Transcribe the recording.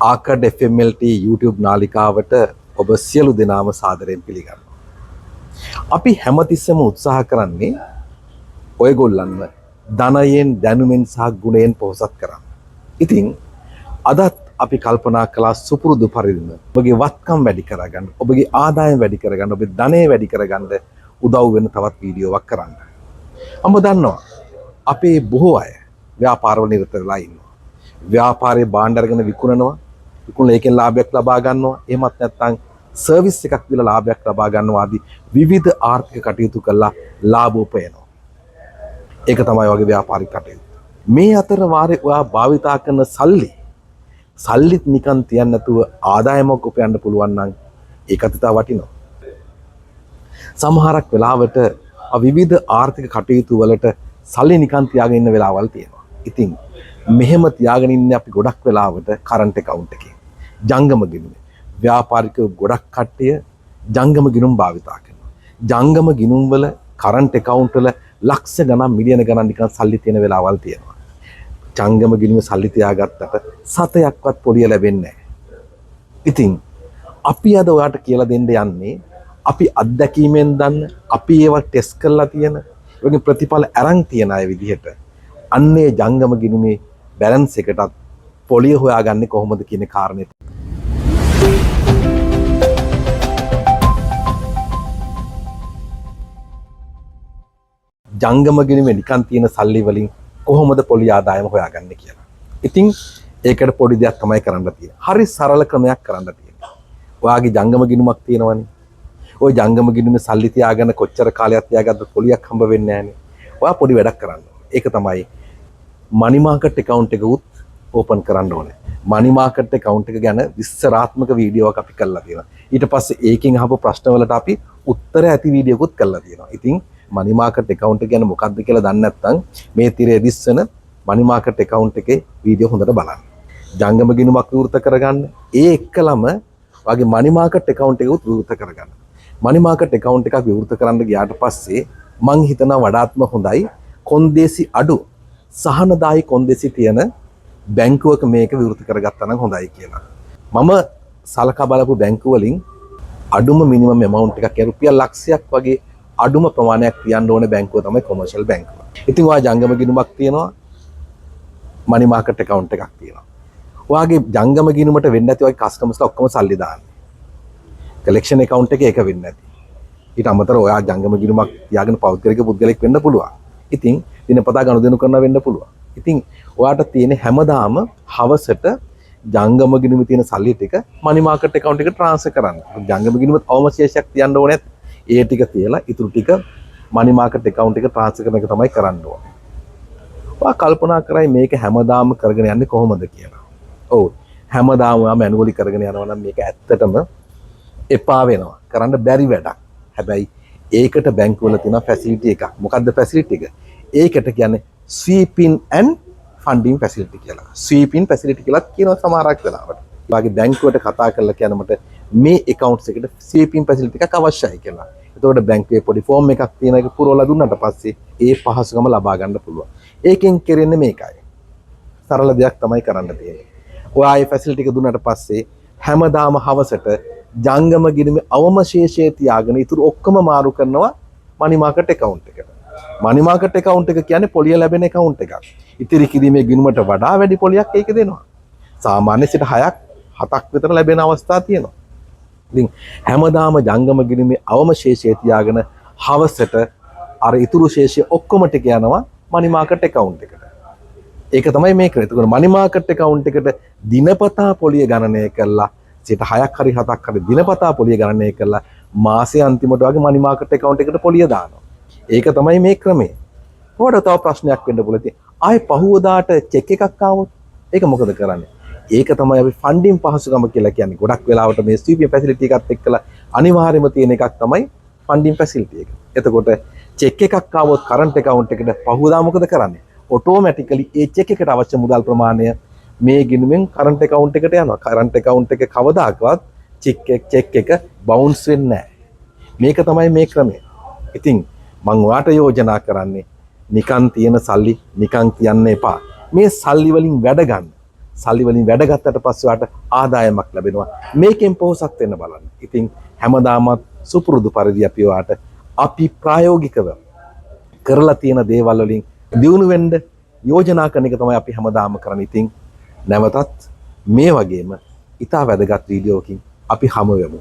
ආකඩ් FMLT YouTube නාලිකාවට ඔබ සියලු දෙනාම සාදරයෙන් පිළිගන්නවා. අපි හැමතිස්සෙම උත්සාහ කරන්නේ ඔයගොල්ලන්ව ධනයෙන්, දැනුමෙන් සහ ගුණයෙන් පොහොසත් කරන්න. ඉතින් අදත් අපි කල්පනා කළා සුපුරුදු පරිදිම ඔබගේ වත්කම් වැඩි කරගන්න, ඔබගේ ආදායම් වැඩි කරගන්න, ඔබේ ධනය වැඩි කරගන්න උදව් වෙන තවත් වීඩියෝවක් කරන්න. මම දන්නවා අපේ බොහෝ අය ව්‍යාපාරවල නිරත වෙලා ඉන්නවා. ව්‍යාපාරයේ භාණ්ඩ අරගෙන විකුණනවා. විකුණලා ඒකෙන් ලාභයක් ලබා ගන්නවා. එහෙමත් නැත්නම් සර්විස් එකක් දීලා ලාභයක් ලබා ගන්නවා ආදී විවිධ ආර්ථික කටයුතු කළා ලාභ උපයනවා. ඒක තමයි වගේ ව්‍යාපාරික කටයුතු. මේ අතර වාරේ ඔයා භාවිතා කරන සල්ලිත් නිකන් තියන්න නැතුව ආදායමක් උපයන්න පුළුවන් නම් ඒකත් ඉතා වටිනවා. සමහරක් වෙලාවට විවිධ ආර්ථික කටයුතු වලට සල්ලි නිකන් තියාගෙන ඉන්න වෙලාවල් තියෙනවා. ඉතින් මෙහෙම තියාගෙන ඉන්නේ අපි ගොඩක් වෙලාවට කරන්ට් account එකේ. ජංගම ගිණුම. ව්‍යාපාරිකයෝ ගොඩක් කට්ටිය ජංගම ගිණුම් භාවිතා කරනවා. ජංගම ගිණුම් වල කරන්ට් account වල ලක්ෂ ගණන් මිලියන ගණන් නිකන් සල්ලි තියෙන වෙලාවල් තියෙනවා. ජංගම ගිණුම සල්ලි තියාගත්තට සතයක්වත් පොලිය ලැබෙන්නේ නැහැ. ඉතින් අපි අද ඔයාට කියලා දෙන්න යන්නේ අපි අත්දැකීමෙන් දන්න, අපි ඒවා ටෙස්ට් කරලා තියෙන, ඒවගේ ප්‍රතිඵල අරන් තියන අය විදිහට අන්නේ ජංගම ගිණුමේ බැලන්ස් එකටත් පොලිය හොයාගන්නේ කොහොමද කියන කාරණේ. ජංගම ගිණුමේ නිකන් තියෙන සල්ලි වලින් කොහොමද පොලිය ආදායම හොයාගන්නේ කියලා. ඉතින් ඒකට පොඩි දෙයක් තමයි කරන්න තියෙන්නේ. හරි සරල ක්‍රමයක් කරන්න තියෙනවා. ඔයාගේ ජංගම ගිණුමක් තියෙනවනේ. ওই ජංගම ගිණුමේ සල්ලි තියාගෙන කොච්චර කාලයක් තියාගත්තත් පොලියක් හම්බ වෙන්නේ නැහනේ. ඔයා පොඩි වැඩක් කරන්න ඕනේ. ඒක තමයි මනි මාකට් account එක උත් ඕපන් කරන්න ඕනේ. මනි මාකට් account එක ගැන විස්තරාත්මක වීඩියෝවක් අපි කරලා තියෙනවා. ඊට පස්සේ ඒකෙන් අහපු ප්‍රශ්න වලට අපි උත්තර ඇති වීඩියෝකුත් කරලා තියෙනවා. ඉතින් මනි මාකට් account එක ගැන මොකක්ද කියලා දන්නේ නැත්නම් මේ තිරේ දිස්සන මනි මාකට් account එකේ වීඩියෝ හොඳට බලන්න. ජංගම ගිණුමක් විවෘත කරගන්න. ඒ එක්කලම වගේ මනි මාකට් account එකකුත් විවෘත කරගන්න. මනි මාකට් account එකක් විවෘත කරන්න ගියාට පස්සේ මං හිතනවා වඩාත්ම හොඳයි කොන්දේසි අඩු සහනදායි කොන්දේසි තියෙන බැංකුවක මේක විවෘත කරගත්තා නම් හොඳයි කියලා. මම සලකා බලපු බැංකුව වලින් අඩුම මිනිමම් amount එකක් රුපියල් ලක්ෂයක් වගේ අඩුම ප්‍රමාණයක් තියන්න ඕනේ බැංකුව තමයි කොමර්ෂල් බැංකුව. ඉතින් ඔයා ජංගම ගිණුමක් තියෙනවා, මනි මාකට් account එකක් තියෙනවා. ඔයාගේ ජංගම ගිණුමට වෙන්නේ නැති ඔයගේ කස්ටමර්ස්ලා ඔක්කොම සල්ලි දාන්නේ. කලෙක්ෂන් account එකේ ඒක වෙන්නේ නැති. ඊට අමතරව ඔයා ජංගම ගිණුමක් තියාගෙන පෞද්ගලික පුද්ගලෙක් වෙන්න පුළුවන්. ඉතින් දිනපතා ගනුදෙනු කරනවා වෙන්න පුළුවන්. ඉතින් ඔයාට තියෙන හැමදාම හවසට ජංගම ගිණුමේ තියෙන සල්ලි ටික මනි මාකට් account එකට ට්‍රාන්ස්ෆර් කරන්න. ජංගම ගිණුමේ අවශේෂයක් තියන්න ඕනේ. ඒ ටික තියලා ඉතුරු ටික මනි මාකට් account එකට ට්‍රාන්ස්ෆර් කරන එක තමයි කරන්න ඕනේ. ඔයා කල්පනා කරයි මේක හැමදාම කරගෙන යන්නේ කොහොමද කියලා. ඔව්. හැමදාම ඔයා මැනුවලි කරගෙන යනවා නම් මේක ඇත්තටම එපා වෙනවා. කරන්න බැරි වැඩක්. හැබැයි ඒකට බැංකුවල තියෙන ෆැසිලිටි එකක්. මොකද්ද ෆැසිලිටි එක? ඒකට කියන්නේ sweeping and funding facility කියලා. sweeping facility කියලා කියනවා සමහරක් වෙලාවට. ඒ වගේ බැංකුවට කතා කරලා කියන මට මේ accounts එකට sweeping facility එකක් අවශ්‍යයි කියලා. එතකොට බැංකුවේ පොඩි ෆෝම් එකක් තියෙන එක පුරවලා දුන්නාට පස්සේ ඒ පහසුකම ලබා ගන්න පුළුවන්. ඒකෙන් කරන්නේ මේකයි. සරල දෙයක් තමයි කරන්න තියෙන්නේ. ඔයා ඒ facility එක දුන්නාට පස්සේ හැමදාම හවසට ජංගම ගිණුමේ අවමශේෂය තියාගෙන ඉතුරු ඔක්කොම මාරු කරනවා මනි මාකට් account එකට. මනි මාකට් account එක කියන්නේ පොලිය ලැබෙන account එකක්. ඉතිරි කිරීමේ ගිණුමට වඩා වැඩි පොලියක් ඒක දෙනවා. සාමාන්‍ය සිට 6ක් 7ක් විතර ලැබෙන අවස්ථා තියෙනවා. ඉතින් හැමදාම ජංගම ගිණුමේ අවමශේෂය තියාගෙන හවසට අර ඉතුරු ශේෂය ඔක්කොම ටික යනවා මනි මාකට් account එකට. ඒක තමයි මේ කරන්නේ. ඒකෝන මනි මාකට් account එකට දිනපතා පොලිය ගණනය කරලා සිට 6ක් හරි 7ක් හරි දිනපතා පොලිය ගණනය කරලා මාසයේ අන්තිමට වගේ මනි මාකට් account එකට පොලිය දානවා. ඒක තමයි මේ ක්‍රමය. ඔයාලට තව ප්‍රශ්නයක් වෙන්න පුළුවන්. ආයේ පහුවදාට චෙක් එකක් ආවොත් ඒක මොකද කරන්නේ? ඒක තමයි අපි ෆන්ඩින් පහසුකම කියලා කියන්නේ. ගොඩක් වෙලාවට මේ ස්වීපින් ෆැසිලිටි එකත් එක්කලා අනිවාර්යයෙන්ම තියෙන එකක් තමයි ෆන්ඩින් ෆැසිලිටි එක. එතකොට චෙක් එකක් ආවොත් කරන්ට් account එකට පහුවදා මොකද කරන්නේ? ඔටෝමැටිකලි ඒ චෙක් එකට අවශ්‍ය මුදල් ප්‍රමාණය මේ ගිණුමෙන් කරන්ට් account එකට යනවා. කරන්ට් account එක කවදාකවත් චෙක් එක බවුන්ස් වෙන්නේ නැහැ. මේක තමයි මේ ක්‍රමය. ඉතින් මම ඔයාට යෝජනා කරන්නේ නිකන් තියෙන සල්ලි නිකන් තියන්න එපා. මේ සල්ලි වලින් වැඩ ගන්න. සල්ලි වලින් වැඩ ගත්තට පස්සේ වාට ආදායමක් ලැබෙනවා. මේකෙන් පොහොසත් වෙන්න බලන්න. ඉතින් හැමදාමත් සුපුරුදු පරිදි අපි වාට අපි ප්‍රායෝගිකව කරලා තියෙන දේවල් වලින් දියුණු වෙන්න යෝජනා කරන එක තමයි අපි හැමදාම කරන්නේ. ඉතින් නැවතත් මේ වගේම ඉතා වැදගත් වීඩියෝකින් අපි හමු වෙමු.